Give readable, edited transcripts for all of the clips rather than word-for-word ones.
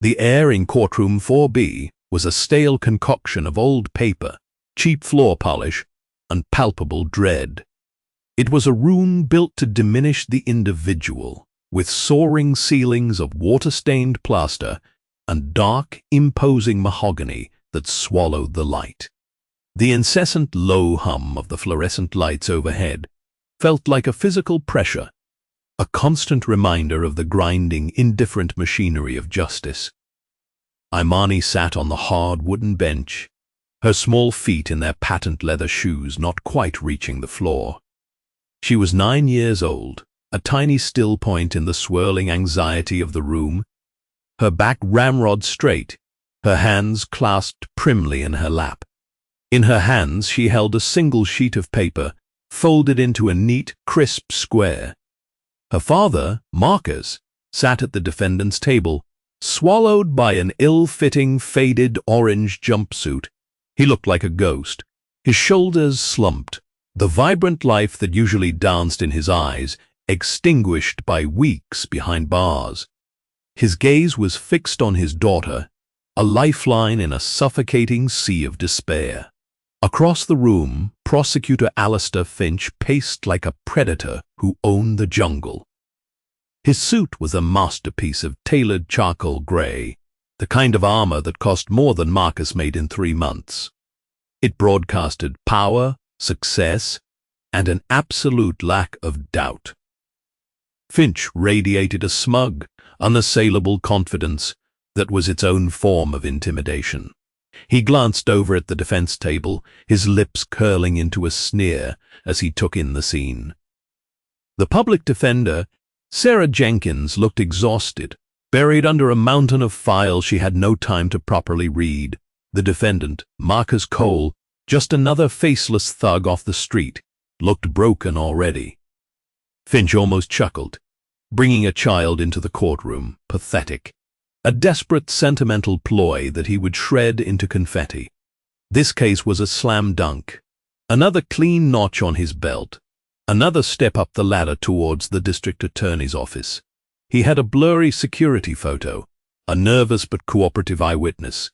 The air in courtroom 4B was a stale concoction of old paper, cheap floor polish, and palpable dread. It was a room built to diminish the individual, with soaring ceilings of water-stained plaster and dark, imposing mahogany that swallowed the light. The incessant low hum of the fluorescent lights overhead felt like a physical pressure, a constant reminder of the grinding, indifferent machinery of justice. Imani sat on the hard wooden bench, her small feet in their patent leather shoes not quite reaching the floor. She was 9 years old, a tiny still point in the swirling anxiety of the room, her back ramrod straight, her hands clasped primly in her lap. In her hands she held a single sheet of paper, folded into a neat, crisp square. Her father, Marcus, sat at the defendant's table, swallowed by an ill-fitting, faded orange jumpsuit. He looked like a ghost, his shoulders slumped, the vibrant life that usually danced in his eyes extinguished by weeks behind bars. His gaze was fixed on his daughter, a lifeline in a suffocating sea of despair. Across the room, Prosecutor Alistair Finch paced like a predator who owned the jungle. His suit was a masterpiece of tailored charcoal grey, the kind of armor that cost more than Marcus made in 3 months. It broadcasted power, success, and an absolute lack of doubt. Finch radiated a smug, unassailable confidence that was its own form of intimidation. He glanced over at the defense table, his lips curling into a sneer as he took in the scene. The public defender, Sarah Jenkins, looked exhausted, buried under a mountain of files she had no time to properly read. The defendant, Marcus Cole, just another faceless thug off the street, looked broken already. Finch almost chuckled, bringing a child into the courtroom, pathetic. A desperate, sentimental ploy that he would shred into confetti. This case was a slam dunk. Another clean notch on his belt. Another step up the ladder towards the district attorney's office. He had a blurry security photo, a nervous but cooperative eyewitness,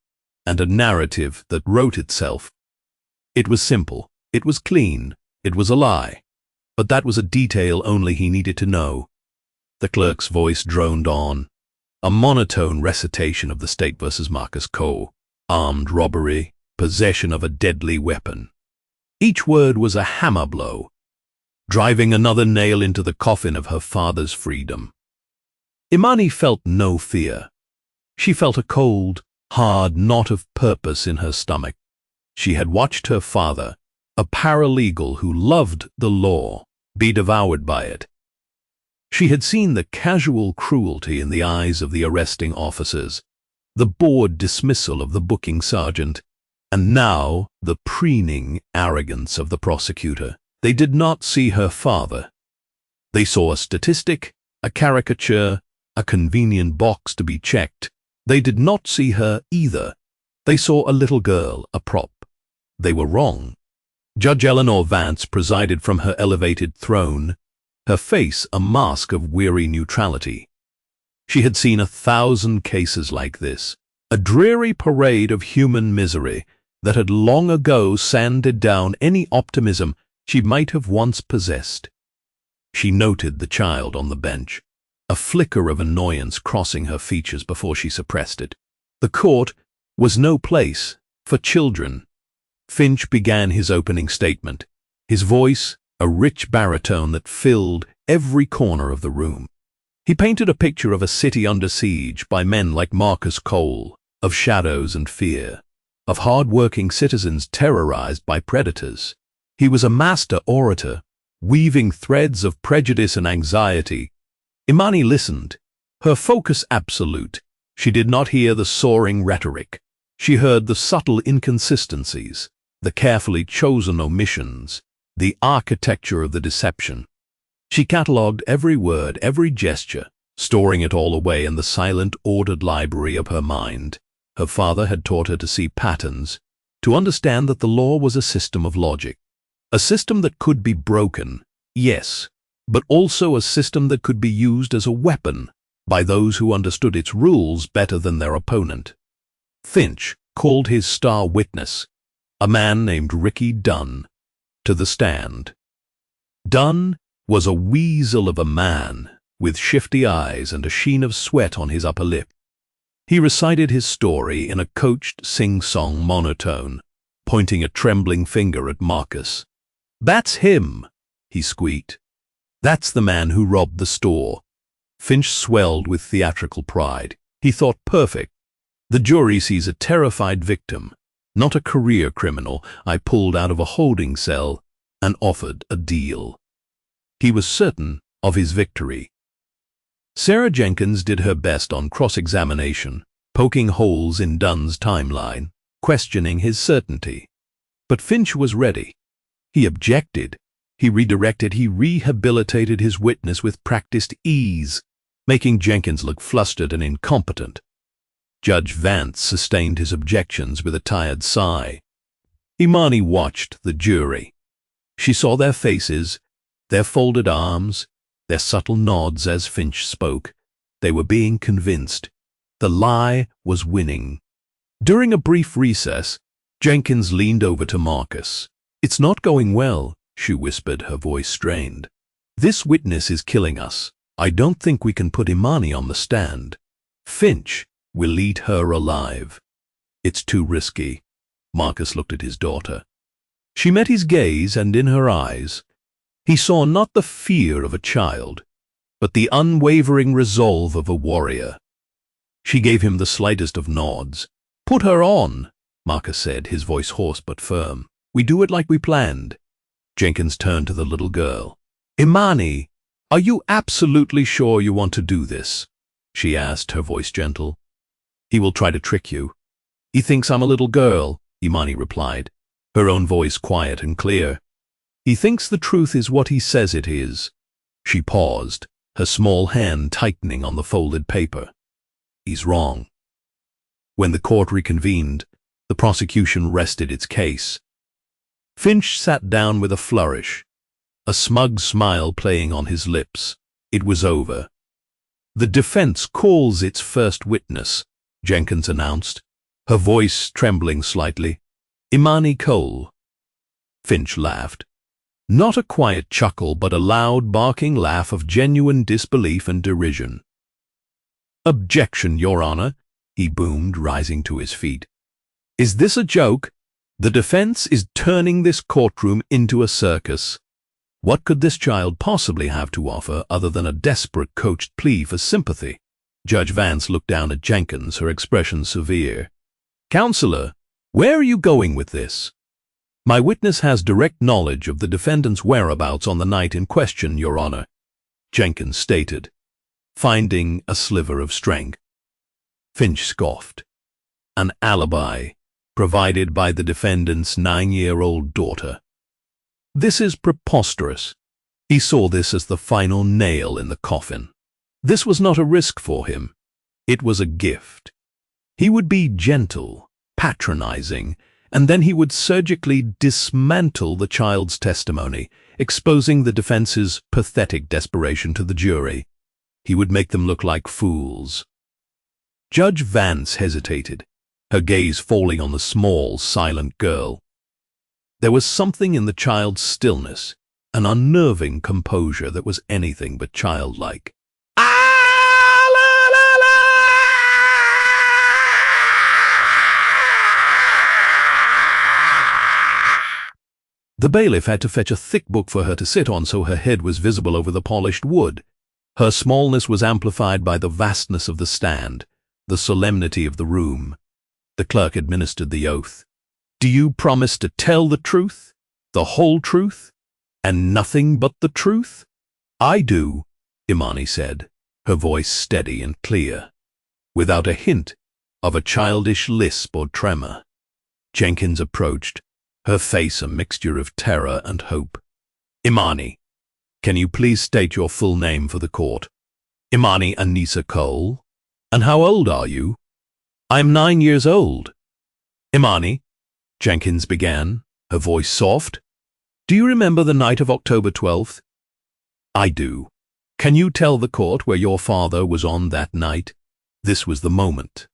and a narrative that wrote itself. It was simple, it was clean, it was a lie. But that was a detail only he needed to know. The clerk's voice droned on, a monotone recitation of the state versus Marcus Cole, armed robbery, possession of a deadly weapon. Each word was a hammer blow, driving another nail into the coffin of her father's freedom. Imani felt no fear. She felt a cold, hard knot of purpose in her stomach. She had watched her father, a paralegal who loved the law, be devoured by it. She had seen the casual cruelty in the eyes of the arresting officers, the bored dismissal of the booking sergeant, and now the preening arrogance of the prosecutor. They did not see her father. They saw a statistic, a caricature, a convenient box to be checked. They did not see her either. They saw a little girl, a prop. They were wrong. Judge Eleanor Vance presided from her elevated throne, her face a mask of weary neutrality. She had seen 1,000 cases like this, a dreary parade of human misery that had long ago sanded down any optimism she might have once possessed. She noted the child on the bench, a flicker of annoyance crossing her features before she suppressed it. The court was no place for children. Finch began his opening statement, his voice a rich baritone that filled every corner of the room. He painted a picture of a city under siege by men like Marcus Cole, of shadows and fear, of hard-working citizens terrorized by predators. He was a master orator, weaving threads of prejudice and anxiety. Imani listened, her focus absolute. She did not hear the soaring rhetoric. She heard the subtle inconsistencies, the carefully chosen omissions, the architecture of the deception. She catalogued every word, every gesture, storing it all away in the silent, ordered library of her mind. Her father had taught her to see patterns, to understand that the law was a system of logic, a system that could be broken, yes, but also a system that could be used as a weapon, by those who understood its rules better than their opponent. Finch called his star witness, a man named Ricky Dunn, to the stand. Dunn was a weasel of a man with shifty eyes and a sheen of sweat on his upper lip. He recited his story in a coached sing-song monotone, pointing a trembling finger at Marcus. "That's him," he squeaked. "That's the man who robbed the store." Finch swelled with theatrical pride. He thought, perfect. The jury sees a terrified victim, not a career criminal I pulled out of a holding cell and offered a deal. He was certain of his victory. Sarah Jenkins did her best on cross-examination, poking holes in Dunn's timeline, questioning his certainty. But Finch was ready. He objected. He redirected. He rehabilitated his witness with practiced ease, making Jenkins look flustered and incompetent. Judge Vance sustained his objections with a tired sigh. Imani watched the jury. She saw their faces, their folded arms, their subtle nods as Finch spoke. They were being convinced. The lie was winning. During a brief recess, Jenkins leaned over to Marcus. "It's not going well," she whispered, her voice strained. "This witness is killing us. I don't think we can put Imani on the stand. Finch will lead her alive." "It's too risky." Marcus looked at his daughter. She met his gaze, and in her eyes, he saw not the fear of a child, but the unwavering resolve of a warrior. She gave him the slightest of nods. "Put her on," Marcus said, his voice hoarse but firm. "We do it like we planned." Jenkins turned to the little girl. "Imani, are you absolutely sure you want to do this?" she asked, her voice gentle. "He will try to trick you. He thinks I'm a little girl," Imani replied, her own voice quiet and clear. "He thinks the truth is what he says it is." She paused, her small hand tightening on the folded paper. "He's wrong." When the court reconvened, the prosecution rested its case. Finch sat down with a flourish, a smug smile playing on his lips. It was over. "The defense calls its first witness," Jenkins announced, her voice trembling slightly. "Imani Cole." Finch laughed. Not a quiet chuckle, but a loud, barking laugh of genuine disbelief and derision. "Objection, Your Honor," he boomed, rising to his feet. "Is this a joke? The defense is turning this courtroom into a circus. What could this child possibly have to offer other than a desperate coached plea for sympathy?" Judge Vance looked down at Jenkins, her expression severe. "Counselor, where are you going with this?" "My witness has direct knowledge of the defendant's whereabouts on the night in question, Your Honor," Jenkins stated, finding a sliver of strength. Finch scoffed. "An alibi provided by the defendant's 9-year-old daughter. This is preposterous." He saw this as the final nail in the coffin. This was not a risk for him. It was a gift. He would be gentle, patronizing, and then he would surgically dismantle the child's testimony, exposing the defense's pathetic desperation to the jury. He would make them look like fools. Judge Vance hesitated, her gaze falling on the small, silent girl. There was something in the child's stillness, an unnerving composure that was anything but childlike. The bailiff had to fetch a thick book for her to sit on so her head was visible over the polished wood. Her smallness was amplified by the vastness of the stand, the solemnity of the room. The clerk administered the oath. "Do you promise to tell the truth, the whole truth, and nothing but the truth?" "I do," Imani said, her voice steady and clear, without a hint of a childish lisp or tremor. Jenkins approached, her face a mixture of terror and hope. "Imani, can you please state your full name for the court?" "Imani Anissa Cole." "And how old are you?" "I'm 9 years old." "Imani," Jenkins began, her voice soft, "do you remember the night of October 12th? "I do." Can you tell the court where your father was on that night? This was the moment.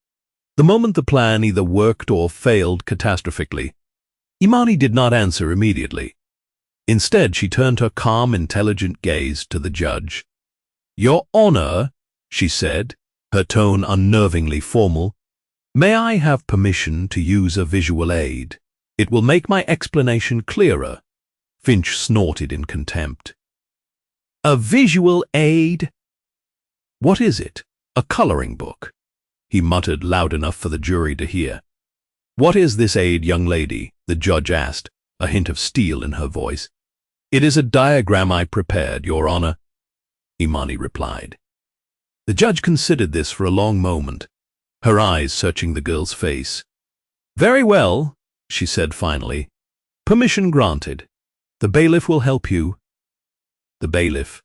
The moment the plan either worked or failed catastrophically. Imani did not answer immediately. Instead, she turned her calm, intelligent gaze to the judge. "Your Honor," she said, her tone unnervingly formal, "may I have permission to use a visual aid? It will make my explanation clearer." Finch snorted in contempt. "A visual aid? What is it? A coloring book?" he muttered loud enough for the jury to hear. "What is this aid, young lady?" the judge asked, a hint of steel in her voice. "It is a diagram I prepared, Your Honor," Imani replied. The judge considered this for a long moment, her eyes searching the girl's face. "Very well," she said finally. "Permission granted. The bailiff will help you." The bailiff,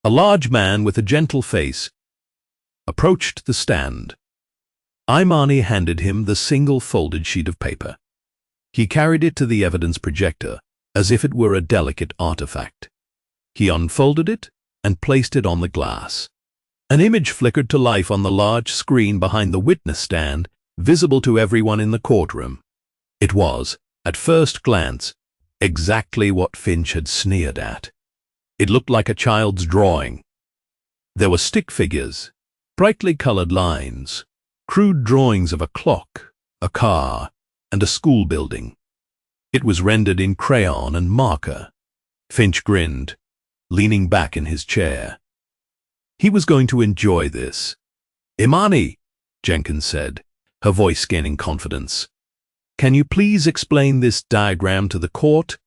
a large man with a gentle face, approached the stand. Imani handed him the single folded sheet of paper. He carried it to the evidence projector, as if it were a delicate artifact. He unfolded it and placed it on the glass. An image flickered to life on the large screen behind the witness stand, visible to everyone in the courtroom. It was, at first glance, exactly what Finch had sneered at. It looked like a child's drawing. There were stick figures, brightly colored lines, crude drawings of a clock, a car, and a school building. It was rendered in crayon and marker. Finch grinned, leaning back in his chair. He was going to enjoy this. "Imani," Jenkins said, her voice gaining confidence, "can you please explain this diagram to the court?"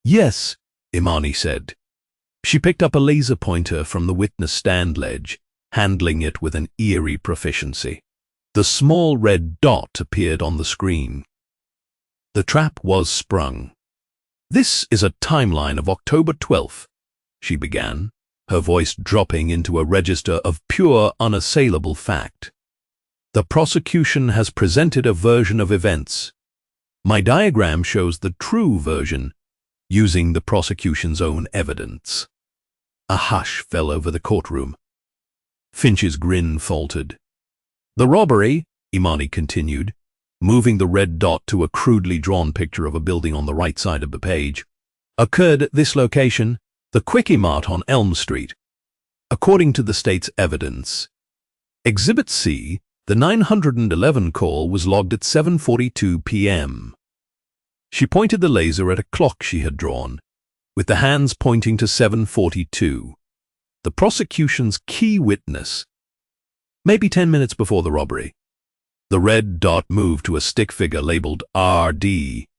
"Yes," Imani said. She picked up a laser pointer from the witness stand ledge, handling it with an eerie proficiency. The small red dot appeared on the screen. The trap was sprung. "This is a timeline of October 12th, she began, her voice dropping into a register of pure, unassailable fact. "The prosecution has presented a version of events. My diagram shows the true version, using the prosecution's own evidence." A hush fell over the courtroom. Finch's grin faltered. "The robbery," Imani continued, moving the red dot to a crudely drawn picture of a building on the right side of the page, "occurred at this location, the Quickie Mart on Elm Street. According to the state's evidence, Exhibit C, the 911 call was logged at 7:42 p.m. She pointed the laser at a clock she had drawn, with the hands pointing to 7:42, the prosecution's key witness. Maybe 10 minutes before the robbery, the red dot moved to a stick figure labeled RD.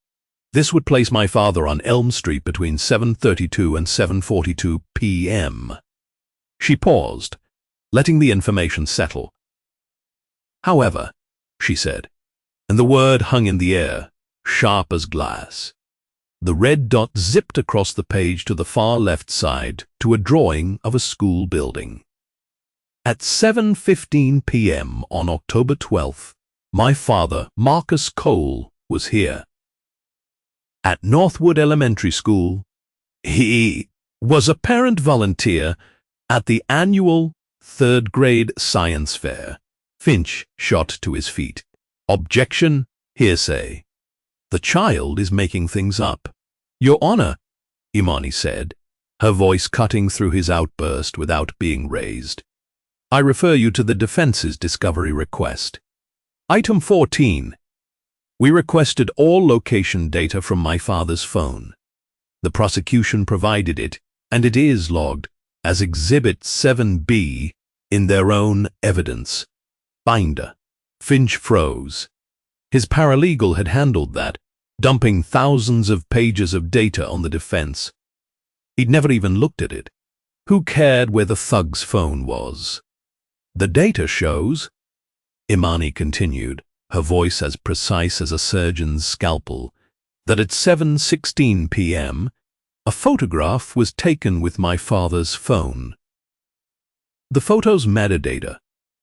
This would place my father on Elm Street between 7:32 and 7:42 p.m. She paused, letting the information settle. "However," she said, and the word hung in the air, sharp as glass. The red dot zipped across the page to the far left side to a drawing of a school building. "At 7:15 p.m. on October 12th, my father, Marcus Cole, was here. At Northwood Elementary School, he was a parent volunteer at the annual third-grade science fair." Finch shot to his feet. "Objection, hearsay. The child is making things up." "Your Honor," Imani said, her voice cutting through his outburst without being raised, "I refer you to the defense's discovery request. Item 14. We requested all location data from my father's phone. The prosecution provided it, and it is logged as Exhibit 7B in their own evidence binder." Finch froze. His paralegal had handled that, dumping thousands of pages of data on the defense. He'd never even looked at it. Who cared where the thug's phone was? "The data shows," Imani continued, her voice as precise as a surgeon's scalpel, "that at 7:16 p.m., a photograph was taken with my father's phone. The photo's metadata,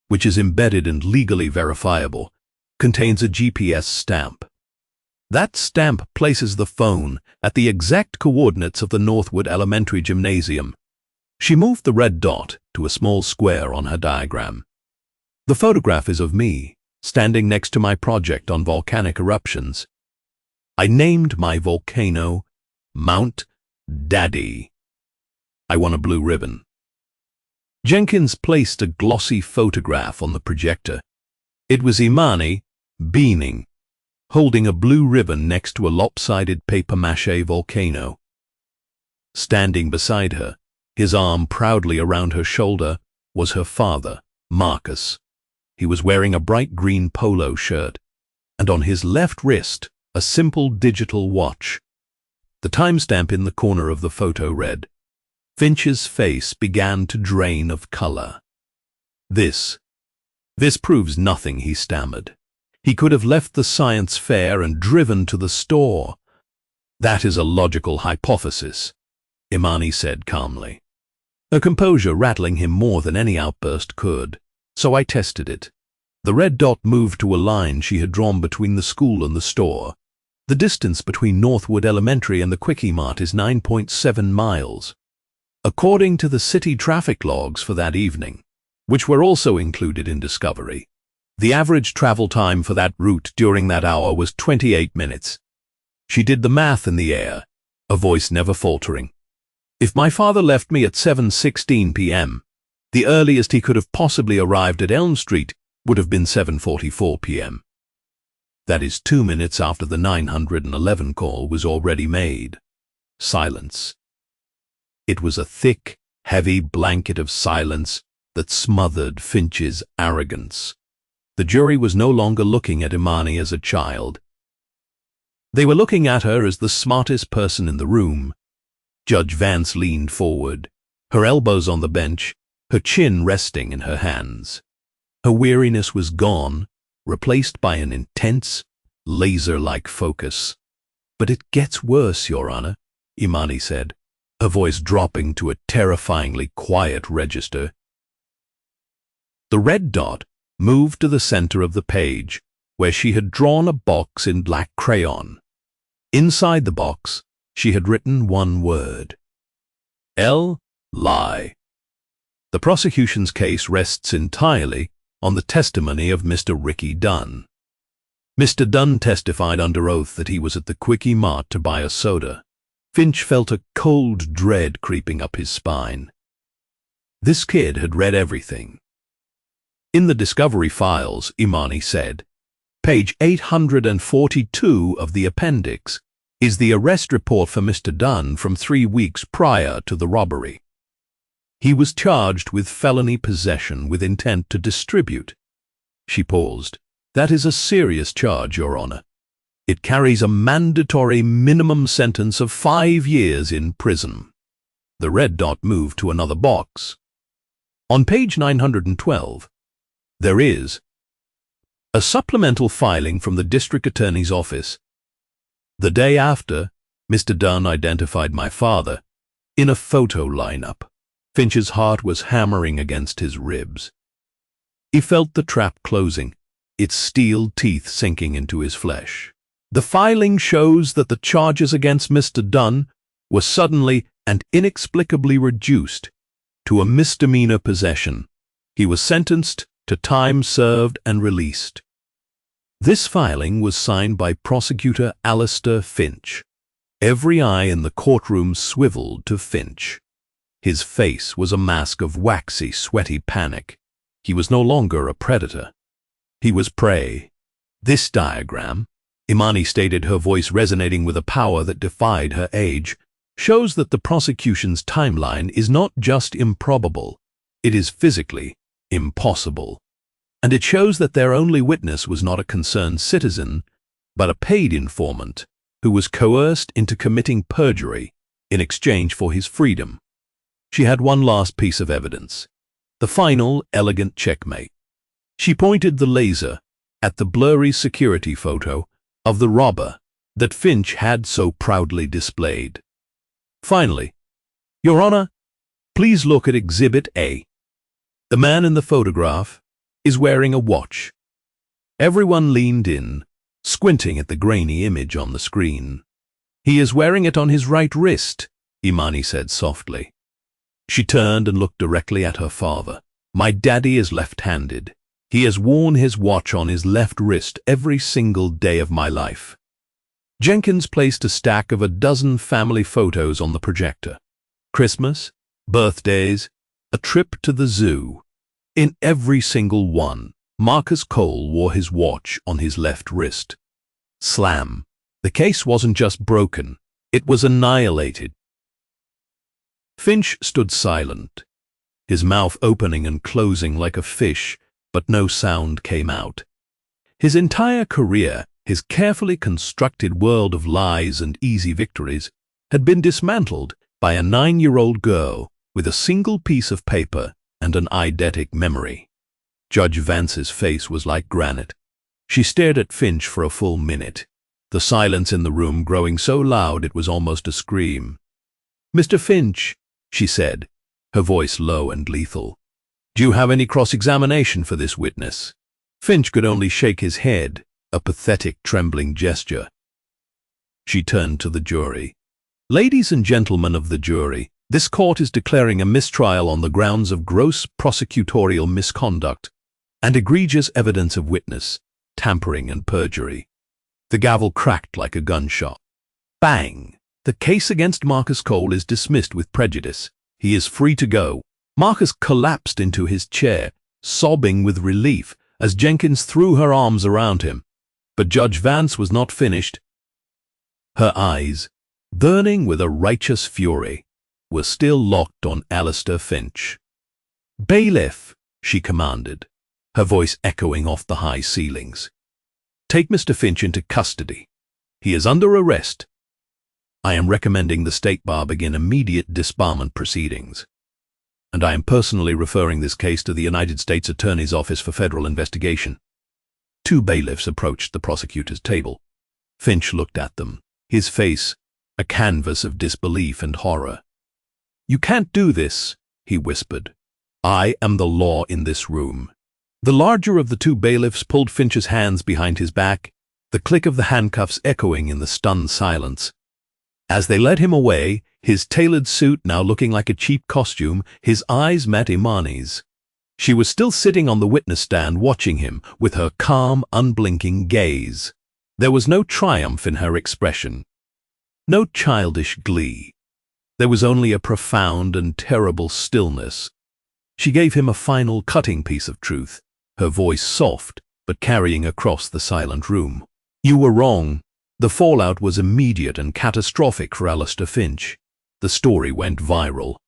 which is embedded and legally verifiable, contains a GPS stamp. That stamp places the phone at the exact coordinates of the Northwood Elementary Gymnasium. She moved the red dot to a small square on her diagram. The photograph is of me, standing next to my project on volcanic eruptions. I named my volcano Mount Daddy. I won a blue ribbon. Jenkins placed a glossy photograph on the projector. It was Imani, beaming, holding a blue ribbon next to a lopsided papier-mâché volcano. Standing beside her, his arm proudly around her shoulder, was her father, Marcus. He was wearing a bright green polo shirt, and on his left wrist, a simple digital watch. The timestamp in the corner of the photo read, "Finch's face began to drain of color." This proves nothing," he stammered. "He could have left the science fair and driven to the store." "That is a logical hypothesis," Imani said calmly, her composure rattling him more than any outburst could. "So I tested it. The red dot moved to a line she had drawn between the school and the store. The distance between Northwood Elementary and the Quickie Mart is 9.7 miles. According to the city traffic logs for that evening, which were also included in Discovery, the average travel time for that route during that hour was 28 minutes. She did the math in the air, a voice never faltering. If my father left me at 7:16 p.m., the earliest he could have possibly arrived at Elm Street would have been 7:44 p.m. That is 2 minutes after the 911 call was already made. Silence. It was a thick, heavy blanket of silence that smothered Finch's arrogance. The jury was no longer looking at Imani as a child. They were looking at her as the smartest person in the room. Judge Vance leaned forward, her elbows on the bench, her chin resting in her hands. Her weariness was gone, replaced by an intense, laser-like focus. "But it gets worse, Your Honor," Imani said, her voice dropping to a terrifyingly quiet register. The red dot moved to the center of the page, where she had drawn a box in black crayon. Inside the box, she had written one word. Lie. The prosecution's case rests entirely on the testimony of Mr. Ricky Dunn. Mr. Dunn testified under oath that he was at the Quickie Mart to buy a soda. Finch felt a cold dread creeping up his spine. This kid had read everything. In the Discovery files, Imani said, page 842 of the appendix is the arrest report for Mr. Dunn from 3 weeks prior to the robbery. He was charged with felony possession with intent to distribute. She paused. "That is a serious charge, Your Honor. It carries a mandatory minimum sentence of 5 years in prison." The red dot moved to another box. On page 912, there is a supplemental filing from the district attorney's office. The day after, Mr. Dunn identified my father in a photo lineup. Finch's heart was hammering against his ribs. He felt the trap closing, its steel teeth sinking into his flesh. The filing shows that the charges against Mr. Dunn were suddenly and inexplicably reduced to a misdemeanor possession. He was sentenced to time served and released. This filing was signed by Prosecutor Alistair Finch. Every eye in the courtroom swiveled to Finch. His face was a mask of waxy, sweaty panic. He was no longer a predator. He was prey. This diagram, Imani stated, her voice resonating with a power that defied her age, shows that the prosecution's timeline is not just improbable, it is physically impossible. And it shows that their only witness was not a concerned citizen, but a paid informant who was coerced into committing perjury in exchange for his freedom. She had one last piece of evidence, the final, elegant checkmate. She pointed the laser at the blurry security photo of the robber that Finch had so proudly displayed. Finally, Your Honor, please look at Exhibit A. The man in the photograph is wearing a watch. Everyone leaned in, squinting at the grainy image on the screen. "He is wearing it on his right wrist," Imani said softly. She turned and looked directly at her father. My daddy is left-handed. He has worn his watch on his left wrist every single day of my life. Jenkins placed a stack of a dozen family photos on the projector. Christmas, birthdays, a trip to the zoo. In every single one, Marcus Cole wore his watch on his left wrist. Slam. The case wasn't just broken, it was annihilated. Finch stood silent, his mouth opening and closing like a fish, but no sound came out. His entire career, his carefully constructed world of lies and easy victories, had been dismantled by a 9-year-old girl with a single piece of paper and an eidetic memory. Judge Vance's face was like granite. She stared at Finch for a full minute, the silence in the room growing so loud it was almost a scream. "Mr. Finch," she said, her voice low and lethal, "do you have any cross-examination for this witness?" Finch could only shake his head, a pathetic, trembling gesture. She turned to the jury. "Ladies and gentlemen of the jury, this court is declaring a mistrial on the grounds of gross prosecutorial misconduct and egregious evidence of witness, tampering and perjury." The gavel cracked like a gunshot. Bang! The case against Marcus Cole is dismissed with prejudice. He is free to go. Marcus collapsed into his chair, sobbing with relief as Jenkins threw her arms around him. But Judge Vance was not finished. Her eyes, burning with a righteous fury, were still locked on Alistair Finch. "Bailiff," she commanded, her voice echoing off the high ceilings. "Take Mr. Finch into custody. He is under arrest. I am recommending the State Bar begin immediate disbarment proceedings. And I am personally referring this case to the United States Attorney's Office for Federal Investigation." 2 bailiffs approached the prosecutor's table. Finch looked at them, his face a canvas of disbelief and horror. "You can't do this," he whispered. "I am the law in this room." The larger of the 2 bailiffs pulled Finch's hands behind his back, the click of the handcuffs echoing in the stunned silence. As they led him away, his tailored suit now looking like a cheap costume, his eyes met Imani's. She was still sitting on the witness stand watching him with her calm, unblinking gaze. There was no triumph in her expression, no childish glee. There was only a profound and terrible stillness. She gave him a final cutting piece of truth, her voice soft but carrying across the silent room. "You were wrong. The fallout was immediate and catastrophic for Alistair Finch." The story went viral.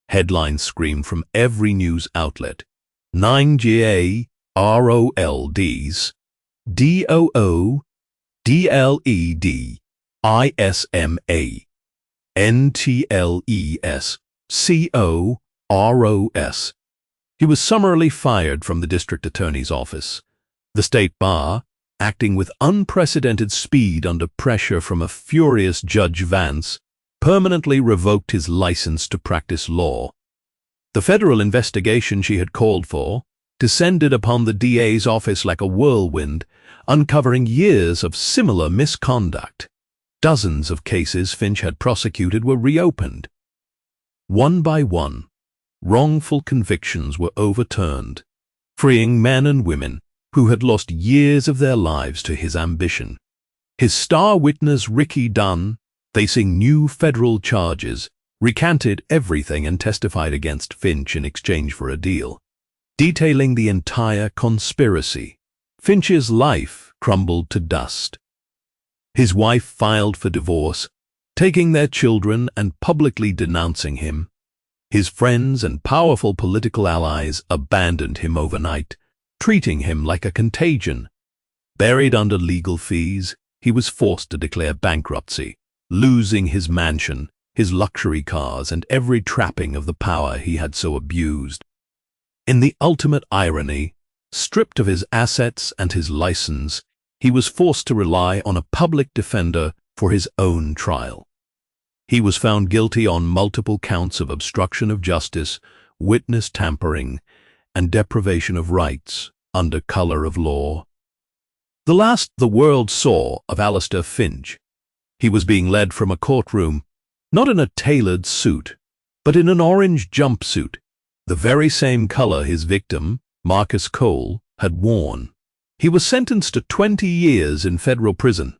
Headlines screamed from every news outlet. 9GA ROLDs DOO DLED ISMA NTLES COROS. He was summarily fired from the district attorney's office. The State Bar, acting with unprecedented speed under pressure from a furious Judge Vance, permanently revoked his license to practice law. The federal investigation she had called for descended upon the DA's office like a whirlwind, uncovering years of similar misconduct. Dozens of cases Finch had prosecuted were reopened. One by one, wrongful convictions were overturned, freeing men and women who had lost years of their lives to his ambition. His star witness Ricky Dunn, facing new federal charges, recanted everything and testified against Finch in exchange for a deal, detailing the entire conspiracy. Finch's life crumbled to dust. His wife filed for divorce, taking their children and publicly denouncing him. His friends and powerful political allies abandoned him overnight, treating him like a contagion. Buried under legal fees, he was forced to declare bankruptcy, losing his mansion, his luxury cars, and every trapping of the power he had so abused. In the ultimate irony, stripped of his assets and his license, he was forced to rely on a public defender for his own trial. He was found guilty on multiple counts of obstruction of justice, witness tampering, and deprivation of rights under color of law. The last the world saw of Alistair Finch, he was being led from a courtroom, not in a tailored suit, but in an orange jumpsuit, the very same color his victim, Marcus Cole, had worn. He was sentenced to 20 years in federal prison.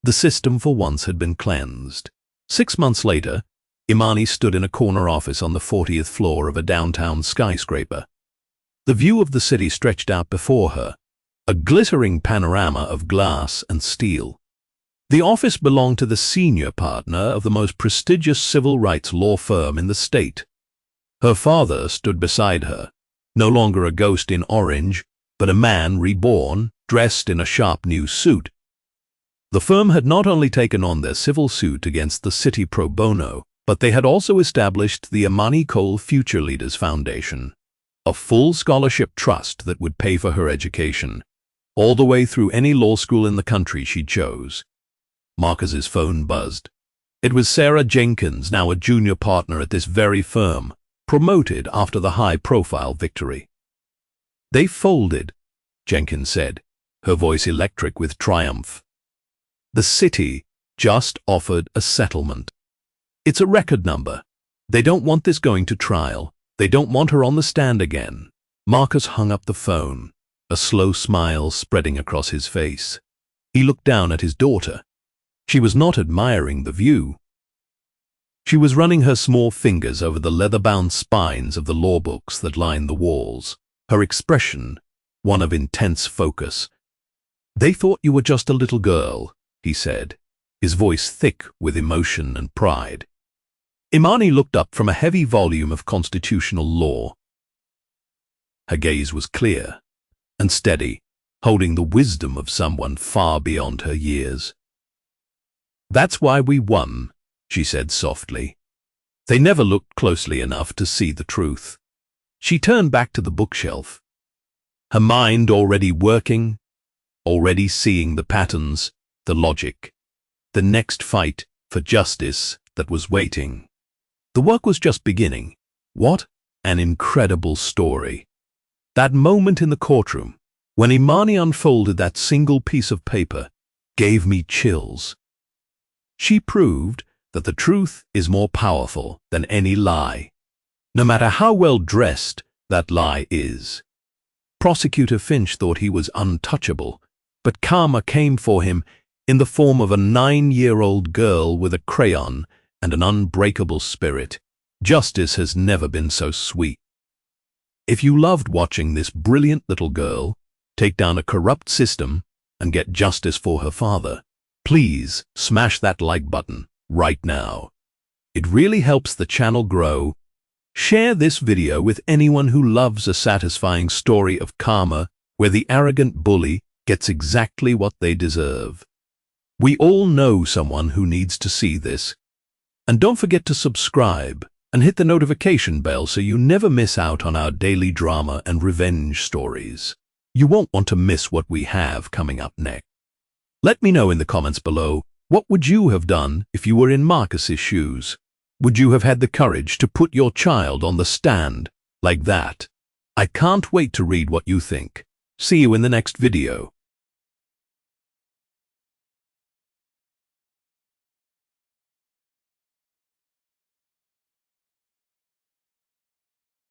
The system for once had been cleansed. 6 months later, Imani stood in a corner office on the 40th floor of a downtown skyscraper. The view of the city stretched out before her, a glittering panorama of glass and steel. The office belonged to the senior partner of the most prestigious civil rights law firm in the state. Her father stood beside her, no longer a ghost in orange, but a man reborn, dressed in a sharp new suit. The firm had not only taken on their civil suit against the city pro bono, but they had also established the Imani Cole Future Leaders Foundation, a full scholarship trust that would pay for her education, all the way through any law school in the country she chose. Marcus's phone buzzed. It was Sarah Jenkins, now a junior partner at this very firm, promoted after the high-profile victory. "They folded," Jenkins said, her voice electric with triumph. "The city just offered a settlement. It's a record number. They don't want this going to trial. They don't want her on the stand again." Marcus hung up the phone, a slow smile spreading across his face. He looked down at his daughter. She was not admiring the view. She was running her small fingers over the leather-bound spines of the law books that lined the walls, her expression one of intense focus. "They thought you were just a little girl," he said, his voice thick with emotion and pride. Imani looked up from a heavy volume of constitutional law. Her gaze was clear and steady, holding the wisdom of someone far beyond her years. "That's why we won," she said softly. They never looked closely enough to see the truth. She turned back to the bookshelf, her mind already working, already seeing the patterns, the logic, the next fight for justice that was waiting. The work was just beginning. What an incredible story. That moment in the courtroom, when Imani unfolded that single piece of paper, gave me chills. She proved that the truth is more powerful than any lie, no matter how well dressed that lie is. Prosecutor Finch thought he was untouchable, but karma came for him in the form of a 9-year-old girl with a crayon and an unbreakable spirit. Justice has never been so sweet. If you loved watching this brilliant little girl take down a corrupt system and get justice for her father, please smash that like button right now. It really helps the channel grow. Share this video with anyone who loves a satisfying story of karma where the arrogant bully gets exactly what they deserve. We all know someone who needs to see this. And don't forget to subscribe and hit the notification bell so you never miss out on our daily drama and revenge stories. You won't want to miss what we have coming up next. Let me know in the comments below, what would you have done if you were in Marcus's shoes? Would you have had the courage to put your child on the stand like that? I can't wait to read what you think. See you in the next video.